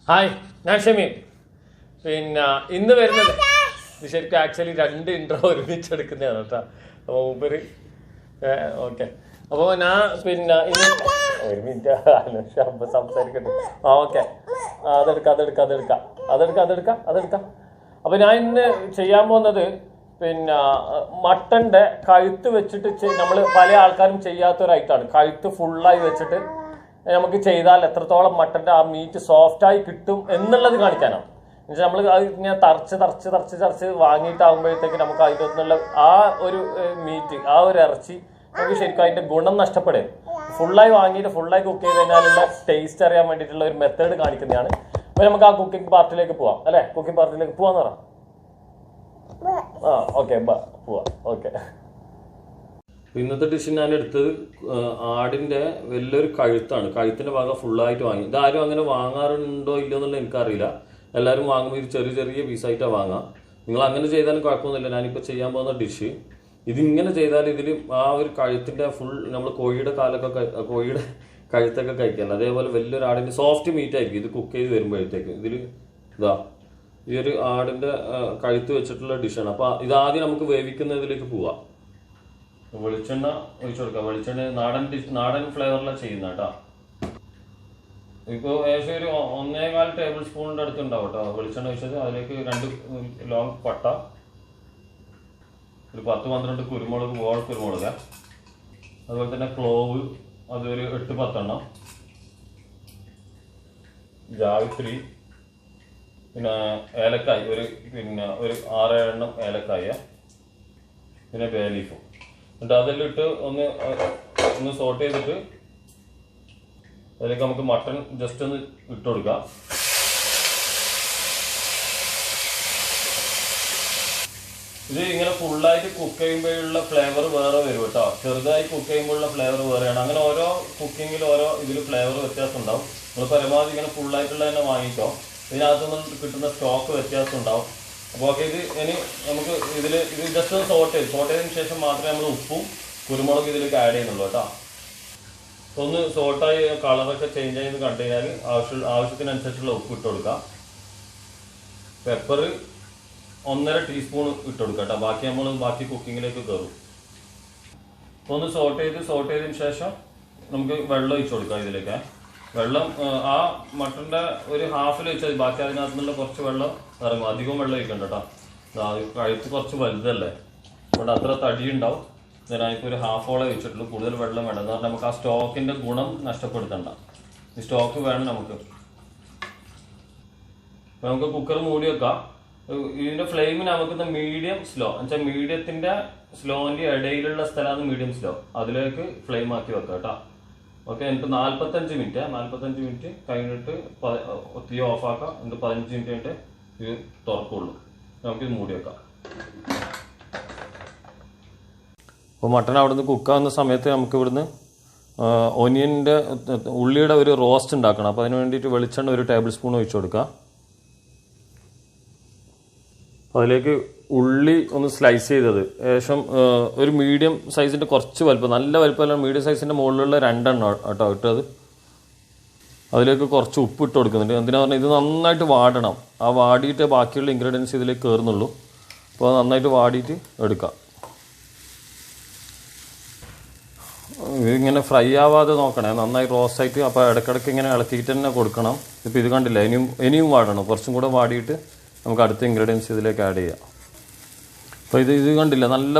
Hi, ഞാൻ ഷമീൻ. പിന്നെ ഇന്ന് വരുന്നത് ശരിക്കും ആക്ച്വലി 2 ഇൻട്രോ ഒരുമിച്ചെടുക്കുന്നതാണ് കേട്ടോ. അപ്പോൾ മൂപ്പര് ഓക്കെ. അപ്പോൾ ഞാൻ പിന്നെ ഇന്ന് 1 മിനിറ്റ് സംസാരിക്കട്ടെ. ഓക്കെ, അതെടുക്കാം. അപ്പോൾ ഞാൻ ഇന്ന് ചെയ്യാൻ പോകുന്നത് പിന്നെ മട്ടൻ്റെ കഴുത്ത് വെച്ചിട്ട് നമ്മൾ പല ആൾക്കാരും ചെയ്യാത്തൊരൈറ്റാണ്. കഴുത്ത് ഫുള്ളായി വെച്ചിട്ട് നമുക്ക് ചെയ്താൽ എത്രത്തോളം മട്ടൻ്റെ ആ മീറ്റ് സോഫ്റ്റായി കിട്ടും എന്നുള്ളത് കാണിക്കാനാണ്. എന്നുവെച്ചാൽ നമ്മൾ അത് ഇങ്ങനെ തറച്ച് വാങ്ങിയിട്ടാകുമ്പോഴത്തേക്ക് നമുക്ക് അതിൻ്റെ ഒന്നുള്ള ആ ഒരു മീറ്റ്, ആ ഒരു ഇറച്ചി നമുക്ക് ശരിക്കും അതിൻ്റെ ഗുണം നഷ്ടപ്പെടും. ഫുള്ളായി വാങ്ങിയിട്ട് ഫുള്ളായി കുക്ക് ചെയ്ത് കഴിഞ്ഞാലുള്ള ടേസ്റ്റ് അറിയാൻ വേണ്ടിയിട്ടുള്ള ഒരു മെത്തേഡ് കാണിക്കുന്നതാണ്. അപ്പോൾ നമുക്ക് ആ കുക്കിംഗ് പാർട്ടിലേക്ക് പോവാം അല്ലേ? കുക്കിംഗ് പാർട്ടിലേക്ക് പോവാന്ന് പറയാം. ഓക്കെ, പോവാം. ഓക്കെ, ഇന്നത്തെ ഡിഷ് ഞാൻ എടുത്തത് ആടിൻ്റെ വലിയൊരു കഴുത്താണ്. കഴുത്തിൻ്റെ ഭാഗം ഫുള്ളായിട്ട് വാങ്ങി. ഇതാരും അങ്ങനെ വാങ്ങാറുണ്ടോ ഇല്ലയോ എന്നുള്ളത് എനിക്കറിയില്ല. എല്ലാവരും വാങ്ങുമ്പോൾ ഇത് ചെറിയ ചെറിയ പീസായിട്ടാണ് വാങ്ങുക. നിങ്ങൾ അങ്ങനെ ചെയ്താലും കുഴപ്പമൊന്നുമില്ല. ഞാനിപ്പോൾ ചെയ്യാൻ പോകുന്ന ഡിഷ് ഇതിങ്ങനെ ചെയ്താൽ ഇതിൽ ആ ഒരു കഴുത്തിൻ്റെ ഫുൾ നമ്മൾ കോഴിയുടെ കഴുത്തൊക്കെ കഴിക്കാൻ അതേപോലെ വലിയൊരു ആടിൻ്റെ സോഫ്റ്റ് മീറ്റ് ആയിരിക്കും ഇത് കുക്ക് ചെയ്ത് വരുമ്പോഴത്തേക്ക്. ഇതിൽ ഈ ഒരു ആടിൻ്റെ കഴുത്ത് വെച്ചിട്ടുള്ള ഡിഷാണ്. അപ്പോൾ ഇതാദ്യം നമുക്ക് വേവിക്കുന്നതിലേക്ക് പോവാം. വെളിച്ചെണ്ണ ഒഴിച്ചു കൊടുക്കാം. വെളിച്ചെണ്ണ നാടൻ ഫ്ലേവറിലാണ് ചെയ്യുന്ന കേട്ടോ. ഇപ്പോൾ ഏകദേശം ഒരു 1.25 ടേബിൾ സ്പൂണിൻ്റെ അടുത്തുണ്ടാവും കേട്ടോ വെളിച്ചെണ്ണ ഒഴിച്ചത്. അതിലേക്ക് 2 ലോങ് പട്ട, ഒരു 10-12 കുരുമുളക്, കുരുമുളക്, അതുപോലെ തന്നെ ക്ലോവ് അതൊരു 8-10 ജാവിത്രി, പിന്നെ ഏലക്കായ് ഒരു 6-7 ഏലക്കായ, പിന്നെ ബേ ലീഫും. എന്നിട്ട് അതെല്ലാം ഇട്ട് ഒന്ന് സോട്ട് ചെയ്തിട്ട് അതിലേക്ക് നമുക്ക് മട്ടൺ ജസ്റ്റ് ഒന്ന് ഇട്ട് കൊടുക്കാം. ഇത് ഇങ്ങനെ ഫുള്ളായിട്ട് കുക്ക് ചെയ്യുമ്പോഴുള്ള ഫ്ലേവർ വേറെ വരും കേട്ടോ. ചെറുതായി കുക്ക് ചെയ്യുമ്പോഴുള്ള ഫ്ലേവർ വേറെയാണ്. അങ്ങനെ ഓരോ കുക്കിങ്ങിൽ ഓരോ ഇതിൽ ഫ്ലേവർ വ്യത്യാസം ഉണ്ടാവും. നമ്മൾ പരമാവധി ഇങ്ങനെ ഫുള്ളായിട്ടുള്ള തന്നെ വാങ്ങിക്കോ. ഇതിനകത്തുനിന്ന് കിട്ടുന്ന സ്റ്റോക്ക് വ്യത്യാസം ഉണ്ടാവും. അപ്പോൾ ഓക്കെ, ഇനി നമുക്ക് ഇത് ജസ്റ്റ് ഒന്ന് സോട്ട് ചെയ്തതിന് ശേഷം മാത്രമേ നമ്മൾ ഉപ്പും കുരുമുളകും ഇതിലേക്ക് ആഡ് ചെയ്യുന്നുള്ളൂ കേട്ടോ. ഒന്ന് സോട്ടായി കളറൊക്കെ ചേഞ്ച് ചെയ്ത് കണ്ടു കഴിഞ്ഞാൽ ആവശ്യത്തിനനുസരിച്ചുള്ള ഉപ്പ് ഇട്ട് കൊടുക്കാം. പെപ്പർ 1.5 ടീസ്പൂൺ ഇട്ട് കൊടുക്കാം കേട്ടോ. ബാക്കി കുക്കിങ്ങിലേക്ക് കയറും. ഒന്ന് സോട്ട് ചെയ്തതിന് ശേഷം നമുക്ക് വെള്ളം ഒഴിച്ചു കൊടുക്കാം ഇതിലേക്ക്. വെള്ളം ആ മട്ടൻ്റെ ഒരു ഹാഫിൽ വെച്ചാൽ ബാക്കി അതിനകത്ത് നിന്നുള്ള കുറച്ച് വെള്ളം ഇറങ്ങും. അധികം വെള്ളം ഒഴിക്കണ്ട കേട്ടോ. കഴുത്ത് കുറച്ച് വലുതല്ലേ, അതുകൊണ്ട് അത്ര തടി ഉണ്ടാവും. ഞാനിപ്പോൾ ഒരു ഹാഫോളം വെച്ചിട്ടുള്ളൂ. കൂടുതൽ വെള്ളം വേണ്ട. എന്ന് പറഞ്ഞാൽ നമുക്ക് ആ സ്റ്റോക്കിൻ്റെ ഗുണം നഷ്ടപ്പെടുത്തണ്ട. ഈ സ്റ്റോക്ക് വേണം നമുക്ക്. അപ്പോൾ നമുക്ക് കുക്കർ മൂടി വെക്കാം. ഇതിൻ്റെ ഫ്ലെയിമിന് നമുക്ക് മീഡിയം സ്ലോ എന്നുവെച്ചാൽ മീഡിയത്തിൻ്റെ സ്ലോൻ്റെ ഇടയിലുള്ള സ്ഥലമാണ് മീഡിയം സ്ലോ. അതിലേക്ക് ഫ്ലെയിം ആക്കി വെക്കാം കേട്ടോ. ഓക്കെ, എനിക്ക് 45 മിനിറ്റ് കഴിഞ്ഞിട്ട് തീ ഓഫാക്കാം. എന്നിട്ട് 15 മിനിറ്റ് കഴിഞ്ഞിട്ട് ഇത് തുറക്കുള്ളൂ. നമുക്കിത് മൂടി വെക്കാം. അപ്പോൾ മട്ടൺ അവിടെ നിന്ന് കുക്കാവുന്ന സമയത്ത് നമുക്ക് ഇവിടുന്ന് ഉള്ളിയുടെ ഒരു റോസ്റ്റ് ഉണ്ടാക്കണം. അപ്പോൾ അതിന് വേണ്ടിയിട്ട് വെളിച്ചെണ്ണ 1 ടേബിൾ സ്പൂൺ ഒഴിച്ചു കൊടുക്കുക. അതിലേക്ക് ഉള്ളി ഒന്ന് സ്ലൈസ് ചെയ്തത് ശേഷം ഒരു മീഡിയം സൈസിൻ്റെ കുറച്ച് വലുപ്പം, നല്ല വലുപ്പമല്ല, മീഡിയം സൈസിൻ്റെ മുകളിലുള്ള 2 കേട്ടോ ഇട്ടത്. അതിലേക്ക് കുറച്ച് ഉപ്പ് ഇട്ട് കൊടുക്കുന്നുണ്ട്. എന്തിനാ പറഞ്ഞാൽ ഇത് നന്നായിട്ട് വാടണം. ആ വാടിയിട്ട് ബാക്കിയുള്ള ഇൻഗ്രീഡിയൻസ് ഇതിലേക്ക് കയറുന്നുള്ളൂ. അപ്പോൾ അത് നന്നായിട്ട് വാടിയിട്ട് എടുക്കാം. ഇതിങ്ങനെ ഫ്രൈ ആവാതെ നോക്കണേ, നന്നായി റോസ്റ്റായിട്ട്. അപ്പോൾ ഇടയ്ക്കിടയ്ക്ക് ഇങ്ങനെ ഇളക്കിയിട്ട് തന്നെ കൊടുക്കണം. ഇപ്പോൾ ഇത് കണ്ടില്ല, ഇനിയും വാടണം. കുറച്ചും കൂടെ വാടിയിട്ട് നമുക്ക് അടുത്ത ഇൻഗ്രീഡിയൻസ് ഇതിലേക്ക് ആഡ് ചെയ്യാം. അപ്പോൾ ഇത് കണ്ടില്ല, നല്ല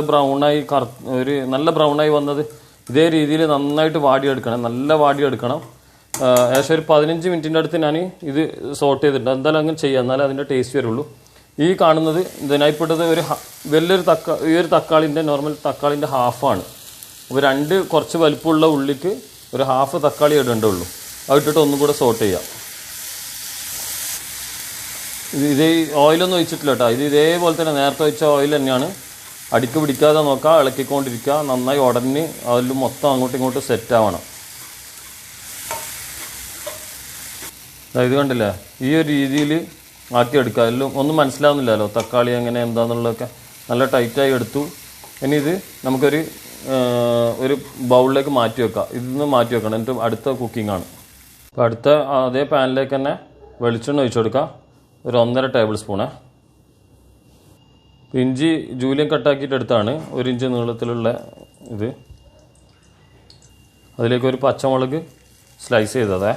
ബ്രൗണായി വന്നത്. ഇതേ രീതിയിൽ നന്നായിട്ട് വാടിയെടുക്കണം, നല്ല വാടിയെടുക്കണം. ഏകദേശം ഒരു 15 മിനിറ്റിൻ്റെ അടുത്ത് ഞാൻ ഇത് സോട്ട് ചെയ്തിട്ടുണ്ട്. എന്തായാലും അങ്ങനെ ചെയ്യാം, എന്നാലേ അതിൻ്റെ ടേസ്റ്റ് വരുള്ളൂ. ഈ കാണുന്നത് ഇതിനായിപ്പെട്ടത് ഈ ഒരു തക്കാളിൻ്റെ നോർമൽ തക്കാളിൻ്റെ ഹാഫാണ്. അപ്പോൾ 2 കുറച്ച് വലുപ്പമുള്ള ഉള്ളിക്ക് ഒരു ഹാഫ് തക്കാളി ഇടേണ്ടുള്ളൂ. അത് ഇട്ടിട്ട് ഒന്നും കൂടെ സോട്ട് ചെയ്യാം. ഇതേ ഓയിലൊന്നും ഒഴിച്ചിട്ടില്ല കേട്ടോ. ഇതേപോലെ തന്നെ നേരത്തെ ഒഴിച്ച ഓയിൽ തന്നെയാണ്. അടിക്ക് പിടിക്കാതെ നോക്കുക, ഇളക്കിക്കൊണ്ടിരിക്കുക. നന്നായി ഉടനെ അതിൽ മൊത്തം അങ്ങോട്ടും ഇങ്ങോട്ടും സെറ്റ് ആവണം. ഇത് കണ്ടില്ലേ, ഈ ഒരു രീതിയിൽ ആക്കിയെടുക്കുക. എല്ലാം ഒന്നും മനസ്സിലാവുന്നില്ലല്ലോ, തക്കാളി എങ്ങനെ എന്താണെന്നുള്ളതൊക്കെ നല്ല ടൈറ്റായി എടുത്തു. ഇനി ഇത് നമുക്കൊരു ബൗളിലേക്ക് മാറ്റി വെക്കാം. ഇതിൽ നിന്ന് മാറ്റി വെക്കണം. എന്നിട്ട് അടുത്ത കുക്കിംഗ് ആണ്. അപ്പോൾ അടുത്ത അതേ പാനിലേക്ക് തന്നെ വെളിച്ചെണ്ണ ഒഴിച്ചു കൊടുക്കാം. ഒരു 1.5 ടേബിൾ സ്പൂണ്. ഇഞ്ചി ജൂലിയൻ കട്ടാക്കിയിട്ട് എടുത്താണ്, 1 ഇഞ്ച് നീളത്തിലുള്ള ഇത്. അതിലേക്ക് ഒരു പച്ചമുളക് സ്ലൈസ് ചെയ്തതേ.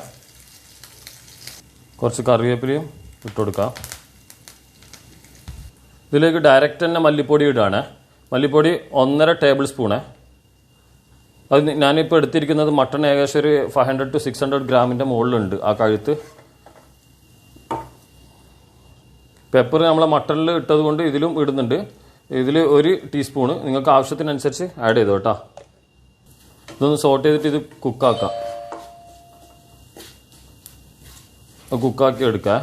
കുറച്ച് കറിവേപ്പിലയും ഇട്ട് കൊടുക്കാം. ഇതിലേക്ക് ഡയറക്റ്റ് തന്നെ മല്ലിപ്പൊടി ഇടുകയാണ്. മല്ലിപ്പൊടി 1.5 ടേബിൾ സ്പൂണ്. അത് ഞാനിപ്പോൾ എടുത്തിരിക്കുന്നത് മട്ടൺ ഏകദേശം ഒരു 500 to 600 ഗ്രാമിൻ്റെ മുകളിലുണ്ട് ആ കഴുത്ത്. പെപ്പർ നമ്മളെ മട്ടണിൽ ഇട്ടത് കൊണ്ട് ഇതിലും ഇടുന്നുണ്ട്. ഇതിൽ 1 ടീസ്പൂണ് നിങ്ങൾക്ക് ആവശ്യത്തിനനുസരിച്ച് ആഡ് ചെയ്തോ കേട്ടോ. ഇതൊന്ന് സോട്ട് ചെയ്തിട്ട് ഇത് കുക്കാക്കാം. കുക്കാക്കി എടുക്കാം.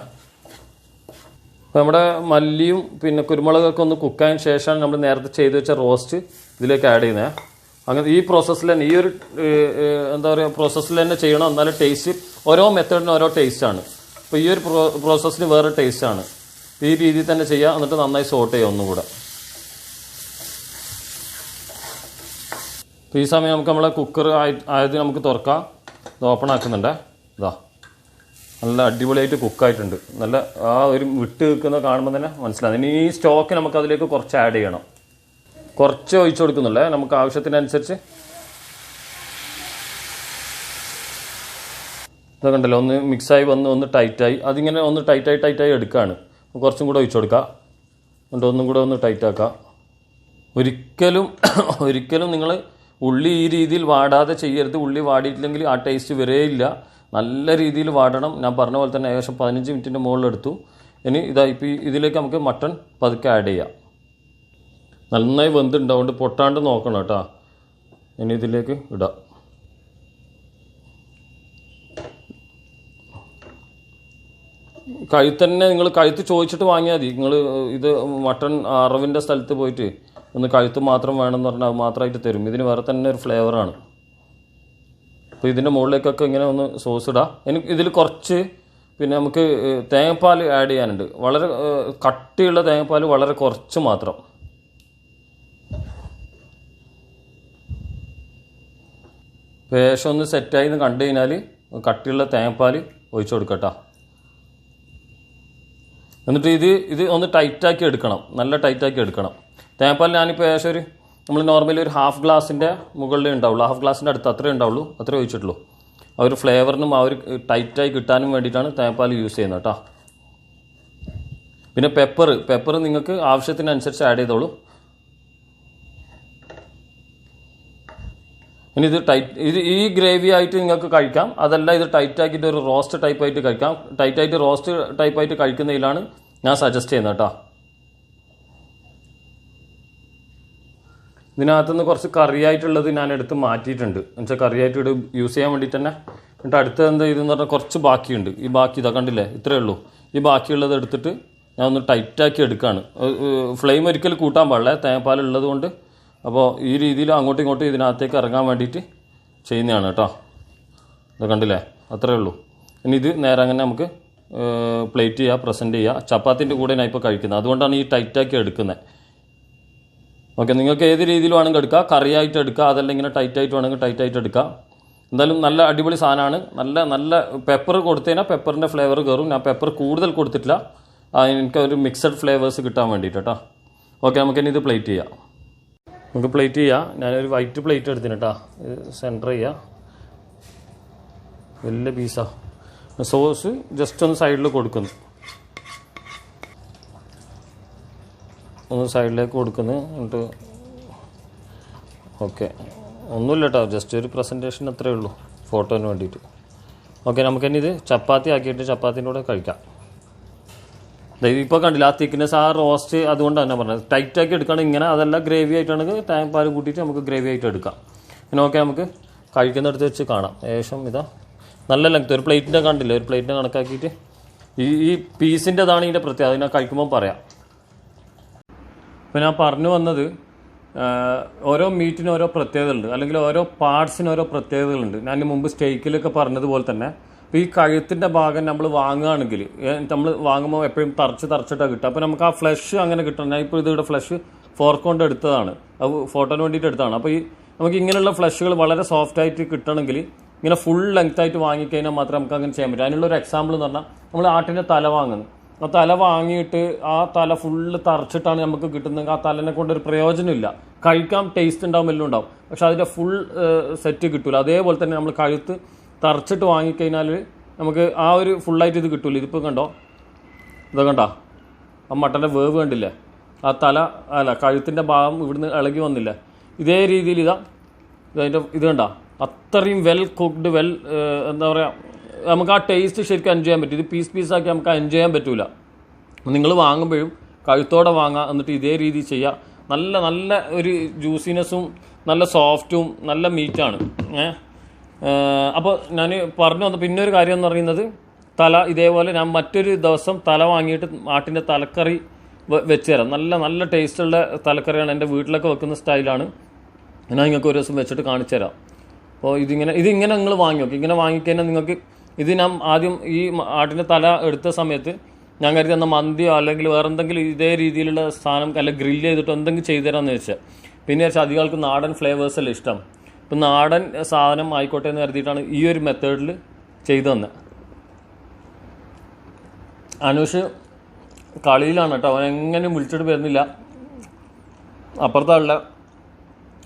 അപ്പോൾ നമ്മുടെ മല്ലിയും പിന്നെ കുരുമുളകൊക്കെ ഒന്ന് കുക്കായതിന് ശേഷമാണ് നമ്മൾ നേരത്തെ ചെയ്ത് വെച്ച റോസ്റ്റ് ഇതിലേക്ക് ആഡ് ചെയ്യുന്നത്. അങ്ങനെ ഈ പ്രോസസ്സിൽ തന്നെ, ഈ ഒരു എന്താ പറയുക പ്രോസസ്സിൽ തന്നെ ചെയ്യണം. എന്നാലും ടേസ്റ്റ് ഓരോ മെത്തേഡിനും ഓരോ ടേസ്റ്റാണ്. അപ്പോൾ ഈ ഒരു പ്രോസസ്സിന് വേറെ ടേസ്റ്റാണ്. ഈ രീതിയിൽ തന്നെ ചെയ്യുക. എന്നിട്ട് നന്നായി സോട്ട് ചെയ്യുക ഒന്നുകൂടെ. അപ്പോൾ ഈ സമയം നമുക്ക് നമ്മളെ കുക്കർ ആയത് നമുക്ക് തുറക്കാം. ഇത് ഓപ്പൺ ആക്കുന്നുണ്ട്. ഇതാ നല്ല അടിപൊളിയായിട്ട് കുക്കായിട്ടുണ്ട്. നല്ല ആ ഒരു വിട്ട് നിൽക്കുന്ന കാണുമ്പോൾ തന്നെ മനസ്സിലാകും. ഇനി ഈ സ്റ്റോക്ക് നമുക്ക് അതിലേക്ക് കുറച്ച് ആഡ് ചെയ്യണം. കുറച്ച് ഒഴിച്ചു കൊടുക്കുന്നുള്ളേ, നമുക്ക് ആവശ്യത്തിനനുസരിച്ച്. ഇതൊക്കെ ഉണ്ടല്ലോ, ഒന്ന് മിക്സായി വന്ന് ഒന്ന് ടൈറ്റായി, അതിങ്ങനെ ഒന്ന് ടൈറ്റായി എടുക്കുകയാണ്. കുറച്ചും കൂടെ ഒഴിച്ചു കൊടുക്കുക. എന്നിട്ട് ഒന്നും കൂടെ ഒന്ന് ടൈറ്റാക്കുക. ഒരിക്കലും നിങ്ങൾ ഉള്ളി ഈ രീതിയിൽ വാടാതെ ചെയ്യരുത്. ഉള്ളി വാടിയിട്ടില്ലെങ്കിൽ ആ ടേസ്റ്റ് വരേയില്ല. നല്ല രീതിയിൽ വാടണം. ഞാൻ പറഞ്ഞ പോലെ തന്നെ ഏകദേശം 15 മിനിറ്റിൻ്റെ മുകളിലെടുത്തു. ഇനി ഇപ്പോൾ ഇതിലേക്ക് നമുക്ക് മട്ടൺ പതുക്കെ ആഡ് ചെയ്യാം. നന്നായി വെന്തുണ്ടാവുകൊണ്ട് പൊട്ടാണ്ട് നോക്കണം കേട്ടോ. ഇനി ഇതിലേക്ക് ഇടാം. കഴുത്തന്നെ നിങ്ങൾ കഴുത്ത് ചോദിച്ചിട്ട് വാങ്ങിയാൽ മതി. നിങ്ങൾ ഇത് മട്ടൺ അറവിൻ്റെ സ്ഥലത്ത് പോയിട്ട് ഒന്ന് കഴുത്ത് മാത്രം വേണമെന്ന് പറഞ്ഞാൽ അത് മാത്രമായിട്ട് തരും. ഇതിന് വേറെ തന്നെ ഒരു ഫ്ലേവറാണ്. അപ്പോൾ ഇതിൻ്റെ മുകളിലേക്കൊക്കെ ഇങ്ങനെ ഒന്ന് സോസ് ഇടാം. എനിക്ക് ഇതിൽ കുറച്ച് പിന്നെ നമുക്ക് തേങ്ങാപ്പാൽ ആഡ് ചെയ്യാനുണ്ട്. വളരെ കട്ടിയുള്ള തേങ്ങാപ്പാൽ, വളരെ കുറച്ച് മാത്രം. ശേഷം ഒന്ന് സെറ്റായി എന്ന് കണ്ടു കഴിഞ്ഞാൽ കട്ടിയുള്ള തേങ്ങാപ്പാൽ ഒഴിച്ചു കൊടുക്കട്ടോ. എന്നിട്ട് ഇത് ഒന്ന് ടൈറ്റാക്കി എടുക്കണം. നല്ല ടൈറ്റാക്കി എടുക്കണം. തേങ്ങാപ്പാൽ ഞാനിപ്പോൾ ഏകദേശം നമ്മൾ നോർമലി ഒരു ഹാഫ് ഗ്ലാസിൻ്റെ മുകളിലേ ഉണ്ടാവുള്ളൂ. ഹാഫ് ഗ്ലാസിൻ്റെ അടുത്ത് അത്രേ ഉണ്ടാവുള്ളൂ. അത്രേ ഒഴിച്ചിട്ടുള്ളൂ. ആ ഒരു ഫ്ലേവറിനും ആ ഒരു ടൈറ്റായി കിട്ടാനും വേണ്ടിയിട്ടാണ് തേങ്ങാപ്പാൽ യൂസ് ചെയ്യുന്നത് കേട്ടോ. പിന്നെ പെപ്പർ നിങ്ങൾക്ക് ആവശ്യത്തിനനുസരിച്ച് ആഡ് ചെയ്തോളൂ. ഇനി ഇത് ഈ ഗ്രേവി ആയിട്ട് നിങ്ങൾക്ക് കഴിക്കാം. അതല്ല ഇത് ടൈറ്റാക്കിയിട്ട് ഒരു റോസ്റ്റ് ടൈപ്പായിട്ട് കഴിക്കാം. ടൈറ്റായിട്ട് റോസ്റ്റ് ടൈപ്പായിട്ട് കഴിക്കുന്നതിലാണ് ഞാൻ സജസ്റ്റ് ചെയ്യുന്നത് കേട്ടോ. ഇതിനകത്തുനിന്ന് കുറച്ച് കറിയായിട്ടുള്ളത് ഞാൻ എടുത്ത് മാറ്റിയിട്ടുണ്ട്. എന്നുവെച്ചാൽ കറിയായിട്ട് ഇത് യൂസ് ചെയ്യാൻ വേണ്ടിയിട്ട് തന്നെ. എന്നിട്ട് അടുത്ത എന്താ ഇതെന്ന് പറഞ്ഞാൽ കുറച്ച് ബാക്കിയുണ്ട്. ഈ ബാക്കി ഇതാ കണ്ടില്ലേ, ഇത്രയേ ഉള്ളൂ. ഈ ബാക്കിയുള്ളത് എടുത്തിട്ട് ഞാൻ ഒന്ന് ടൈറ്റാക്കി എടുക്കുകയാണ്. ഫ്ലെയിം ഒരിക്കലും കൂട്ടാൻ പാടില്ല, തേങ്ങാപ്പാലുള്ളത് കൊണ്ട്. അപ്പോൾ ഈ രീതിയിൽ അങ്ങോട്ടും ഇങ്ങോട്ടും ഇതിനകത്തേക്ക് ഇറങ്ങാൻ വേണ്ടിയിട്ട് ചെയ്യുന്നതാണ് കേട്ടോ. ഇത് കണ്ടില്ലേ, അത്രയേ ഉള്ളൂ. ഇനി ഇത് നേരെ അങ്ങനെ നമുക്ക് പ്ലേറ്റ് ചെയ്യുക, പ്രസൻറ്റ് ചെയ്യുക. ചപ്പാത്തിൻ്റെ കൂടെ ഞാൻ ഇപ്പോൾ കഴിക്കുന്നത്, അതുകൊണ്ടാണ് ഈ ടൈറ്റാക്കി എടുക്കുന്നത്. ഓക്കെ, നിങ്ങൾക്ക് ഏത് രീതിയിൽ വേണമെങ്കിൽ എടുക്കുക. കറിയായിട്ട് എടുക്കുക, അതല്ല ഇങ്ങനെ ടൈറ്റായിട്ട് വേണമെങ്കിൽ ടൈറ്റായിട്ട് എടുക്കുക. എന്തായാലും നല്ല അടിപൊളി സാധനമാണ്. നല്ല പെപ്പർ കൊടുത്തു കഴിഞ്ഞാൽ പെപ്പറിൻ്റെ ഫ്ലേവർ കയറും. ഞാൻ പെപ്പർ കൂടുതൽ കൊടുത്തിട്ടില്ല, എനിക്ക് ഒരു മിക്സഡ് ഫ്ലേവേഴ്സ് കിട്ടാൻ വേണ്ടിയിട്ട് കേട്ടോ. ഓക്കെ, നമുക്കിനി ഇത് പ്ലേറ്റ് ചെയ്യാം. നമുക്ക് പ്ലേറ്റ് ചെയ്യാം. ഞാനൊരു വൈറ്റ് പ്ലേറ്റ് എടുത്തിന് കേട്ടോ. സെൻറ്റർ ചെയ്യുക. വലിയ പീസാ. സോസ് ജസ്റ്റ് ഒന്ന് സൈഡിൽ കൊടുക്കുന്നു, ഒന്ന് സൈഡിലേക്ക് കൊടുക്കുന്നു. എന്നിട്ട് ഓക്കെ, ഒന്നുമില്ല കേട്ടോ, ജസ്റ്റ് ഒരു പ്രസൻറ്റേഷൻ അത്രയേ ഉള്ളൂ, ഫോട്ടോന് വേണ്ടിയിട്ട്. ഓക്കെ, നമുക്കിനി ഇത് ചപ്പാത്തി ആക്കിയിട്ട് ചപ്പാത്തിൻ്റെ കൂടെ കഴിക്കാം. ഇപ്പോൾ കണ്ടില്ല ആ തിക്നെസ്, ആ റോസ്റ്റ്, അതുകൊണ്ടാണ് ഞാൻ പറഞ്ഞത് ടൈറ്റാക്കി എടുക്കുകയാണെങ്കിൽ ഇങ്ങനെ. അതല്ല ഗ്രേവി ആയിട്ടാണെങ്കിൽ തേങ്ങാപ്പാൽ കൂട്ടിയിട്ട് നമുക്ക് ഗ്രേവി ആയിട്ട് എടുക്കാം. പിന്നെ ഓക്കെ, നമുക്ക് കഴിക്കുന്നിടത്ത് വെച്ച് കാണാം. ഏകദേശം ഇതാ നല്ല ലെങ്ത്, ഒരു പ്ലേറ്റിൻ്റെ കണ്ടില്ല, ഒരു പ്ലേറ്റിനെ കണക്കാക്കിയിട്ട് ഈ പീസിൻ്റെതാണ് ഇതിൻ്റെ പ്രത്യേകത. അതിനെ കഴിക്കുമ്പോൾ പറയാം. അപ്പോൾ ഞാൻ പറഞ്ഞു വന്നത്, ഓരോ മീറ്റിനും ഓരോ പ്രത്യേകതകളുണ്ട്, അല്ലെങ്കിൽ ഓരോ പാർട്സിന് ഓരോ പ്രത്യേകതകളുണ്ട്. ഞാൻ മുമ്പ് സ്റ്റേക്കിലൊക്കെ പറഞ്ഞതുപോലെ തന്നെ. അപ്പോൾ ഈ കഴുത്തിൻ്റെ ഭാഗം നമ്മൾ വാങ്ങുകയാണെങ്കിൽ, നമ്മൾ വാങ്ങുമ്പോൾ എപ്പോഴും തറച്ചിട്ടാണ് കിട്ടുക. അപ്പോൾ നമുക്ക് ആ ഫ്ലഷ് അങ്ങനെ കിട്ടണം. ഞാൻ ഇപ്പോൾ ഇതിവിടെ ഫ്ലഷ് ഫോർക്ക് കൊണ്ട് എടുത്തതാണ്, അത് ഫോട്ടോന് വേണ്ടിയിട്ട് എടുത്തതാണ്. അപ്പോൾ നമുക്ക് ഇങ്ങനെയുള്ള ഫ്ലഷുകൾ വളരെ സോഫ്റ്റായിട്ട് കിട്ടണമെങ്കിൽ ഇങ്ങനെ ഫുൾ ലെങ്ത് ആയിട്ട് വാങ്ങിക്കഴിഞ്ഞാൽ മാത്രമേ നമുക്ക് അങ്ങനെ ചെയ്യാൻ പറ്റും. അതിനുള്ളൊരു എക്സാമ്പിൾ എന്ന് പറഞ്ഞാൽ നമ്മൾ ആട്ടിൻ്റെ തല വാങ്ങുന്നത്. ആ തല വാങ്ങിയിട്ട് ആ തല ഫുള്ള് തറച്ചിട്ടാണ് നമുക്ക് കിട്ടുന്നത്. ആ തലനെ കൊണ്ടൊരു പ്രയോജനമില്ല. കഴിക്കാൻ ടേസ്റ്റ് ഉണ്ടാവും, എല്ലാം ഉണ്ടാവും, പക്ഷെ അതിൻ്റെ ഫുൾ സെറ്റ് കിട്ടില്ല. അതേപോലെ തന്നെ നമ്മൾ കഴുത്ത് തറച്ചിട്ട് വാങ്ങിക്കഴിഞ്ഞാൽ നമുക്ക് ആ ഒരു ഫുള്ളായിട്ട് ഇത് കിട്ടില്ല. ഇതിപ്പോൾ കണ്ടോ, ഇതൊക്കെ കണ്ടോ, ആ മട്ടൻ്റെ വേവ് കണ്ടില്ലേ, ആ തല അല്ല കഴുത്തിൻ്റെ ഭാഗം ഇവിടുന്ന് ഇളകി വന്നില്ലേ, ഇതേ രീതിയിൽ ഇതിൻ്റെ ഇത് കണ്ടോ, അത്രയും വെൽ കുക്ക്ഡ്, എന്താ പറയുക, നമുക്ക് ആ ടേസ്റ്റ് ശരിക്കും എൻജോയ് ചെയ്യാൻ പറ്റും. ഇത് പീസാക്കി നമുക്ക് എൻജോയ് ചെയ്യാൻ പറ്റില്ല. നിങ്ങൾ വാങ്ങുമ്പോഴും കഴുത്തോടെ വാങ്ങുക, എന്നിട്ട് ഇതേ രീതി ചെയ്യുക. നല്ല നല്ല ഒരു ജ്യൂസിനെസ്സും നല്ല സോഫ്റ്റും നല്ല മീറ്റാണ്. അപ്പോൾ ഞാൻ പറഞ്ഞു വന്ന പിന്നെ ഒരു കാര്യം എന്ന് പറയുന്നത്, തല ഇതേപോലെ ഞാൻ മറ്റൊരു ദിവസം തല വാങ്ങിയിട്ട് ആട്ടിൻ്റെ തലക്കറി വെച്ച് തരാം. നല്ല നല്ല ടേസ്റ്റുള്ള തലക്കറിയാണ്, എൻ്റെ വീട്ടിലൊക്കെ വെക്കുന്ന സ്റ്റൈലാണ്. ഞാൻ നിങ്ങൾക്ക് ഒരു ദിവസം വെച്ചിട്ട് കാണിച്ചു തരാം. അപ്പോൾ ഇതിങ്ങനെ നിങ്ങൾ വാങ്ങി നോക്കി. ഇങ്ങനെ വാങ്ങിക്കഴിഞ്ഞാൽ നിങ്ങൾക്ക് ഇത് ഞാൻ ആദ്യം ഈ ആട്ടിൻ്റെ തല എടുത്ത സമയത്ത് ഞാൻ കരുതി എന്നാൽ മന്തിയോ അല്ലെങ്കിൽ വേറെ എന്തെങ്കിലും ഇതേ രീതിയിലുള്ള സാധനം അല്ലെങ്കിൽ ഗ്രില്ല് ചെയ്തിട്ടോ എന്തെങ്കിലും ചെയ്തു തരാമെന്ന് വെച്ചാൽ, പിന്നെ വെച്ചാൽ അധികം ആൾക്ക് നാടൻ ഫ്ലേവേഴ്സല്ലേ ഇഷ്ടം. ഇപ്പം നാടൻ സാധനം ആയിക്കോട്ടെ എന്ന് കരുതിയിട്ടാണ് ഈ ഒരു മെത്തേഡിൽ ചെയ്തു തന്നെ. അനുഷ് കളിയിലാണ് കേട്ടോ, അവൻ എങ്ങനെയും വിളിച്ചിട്ട് വരുന്നില്ല, അപ്പുറത്താളില്ല,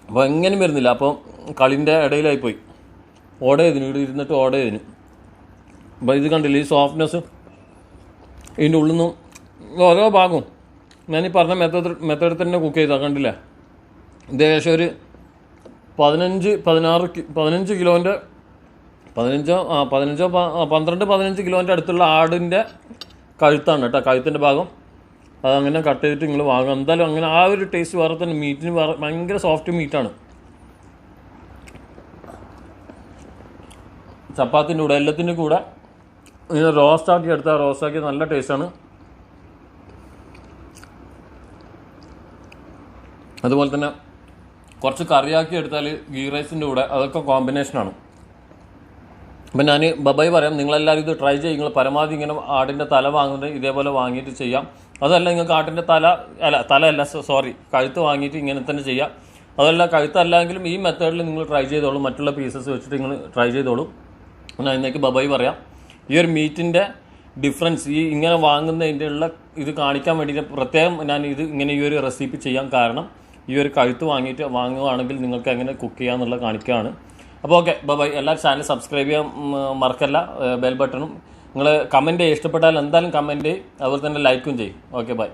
അപ്പോൾ എങ്ങനെയും വരുന്നില്ല. അപ്പോൾ കളിൻ്റെ ഇടയിലായിപ്പോയി, ഓർഡർ ചെയ്തിന്, ഇവിടെ ഇരുന്നിട്ട് ഓർഡർ ചെയ്തിന്. അപ്പോൾ ഇത് കണ്ടില്ല ഈ സോഫ്റ്റ്നെസ്, ഇതിൻ്റെ ഉള്ളിൽ നിന്നും ഓരോ ഭാഗവും ഞാനീ പറഞ്ഞ മെത്തേഡിൽ തന്നെ കുക്ക് ചെയ്താൽ കണ്ടില്ലേ. ഇത് ഏകദേശം ഒരു 15 കിലോൻ്റെ 15 കിലോൻ്റെ അടുത്തുള്ള ആടിൻ്റെ കഴുത്താണ് കേട്ടോ, കഴുത്തിൻ്റെ ഭാഗം. അതങ്ങനെ കട്ട് ചെയ്തിട്ട് നിങ്ങൾ വാങ്ങുക. എന്തായാലും അങ്ങനെ ആ ഒരു ടേസ്റ്റ് വേറെ തന്നെ. മീറ്റിന് വേറെ ഭയങ്കര സോഫ്റ്റ് മീറ്റാണ്. ചപ്പാത്തിൻ്റെ കൂടെ എല്ലാത്തിൻ്റെ കൂടെ ഇങ്ങനെ റോസ്റ്റാക്കി എടുത്താൽ റോസ്റ്റാക്കി നല്ല ടേസ്റ്റാണ്. അതുപോലെ തന്നെ കുറച്ച് കറിയാക്കി എടുത്താൽ ഗീ റൈസിൻ്റെ കൂടെ അതൊക്കെ കോമ്പിനേഷനാണ്. അപ്പം ഞാൻ ബബായി പറയാം, നിങ്ങളെല്ലാവരും ഇത് ട്രൈ ചെയ്യും. നിങ്ങൾ പരമാവധി ഇങ്ങനെ ആടിൻ്റെ തല വാങ്ങുന്നത് ഇതേപോലെ വാങ്ങിയിട്ട് ചെയ്യാം. അതല്ല നിങ്ങൾക്ക് ആട്ടിൻ്റെ കഴുത്ത് വാങ്ങിയിട്ട് ഇങ്ങനെ തന്നെ ചെയ്യാം. അതല്ല കഴുത്തല്ലെങ്കിലും ഈ മെത്തേഡിൽ നിങ്ങൾ ട്രൈ ചെയ്തോളൂ, മറ്റുള്ള പീസസ് വെച്ചിട്ട് നിങ്ങൾ ട്രൈ ചെയ്തോളൂ. ഞാൻ ഇന്നേക്ക് ബബായി പറയാം. ഈ ഒരു മീറ്റിൻ്റെ ഡിഫറൻസ് ഈ ഇങ്ങനെ വാങ്ങുന്നതിൻ്റെ ഉള്ള ഇത് കാണിക്കാൻ വേണ്ടിയിട്ട് പ്രത്യേകം ഞാൻ ഇത് ഇങ്ങനെ ഈ ഒരു റെസിപ്പി ചെയ്യാൻ കാരണം, ഈ ഒരു കഴുത്ത് വാങ്ങുകയാണെങ്കിൽ നിങ്ങൾക്ക് എങ്ങനെ കുക്ക് ചെയ്യാമെന്നുള്ള കാണിക്കുകയാണ്. അപ്പോൾ ഓക്കെ, ബൈ. എല്ലാവരും ചാനൽ സബ്സ്ക്രൈബ് ചെയ്യാൻ മറക്കല്ല, ബെൽ ബട്ടണും. നിങ്ങൾ കമൻറ്റ് ചെയ്യുക, ഇഷ്ടപ്പെട്ടാൽ എന്തായാലും കമൻറ്റ് ചെയ്യും, അതുപോലെ തന്നെ ലൈക്കും ചെയ്യും. Okay, by.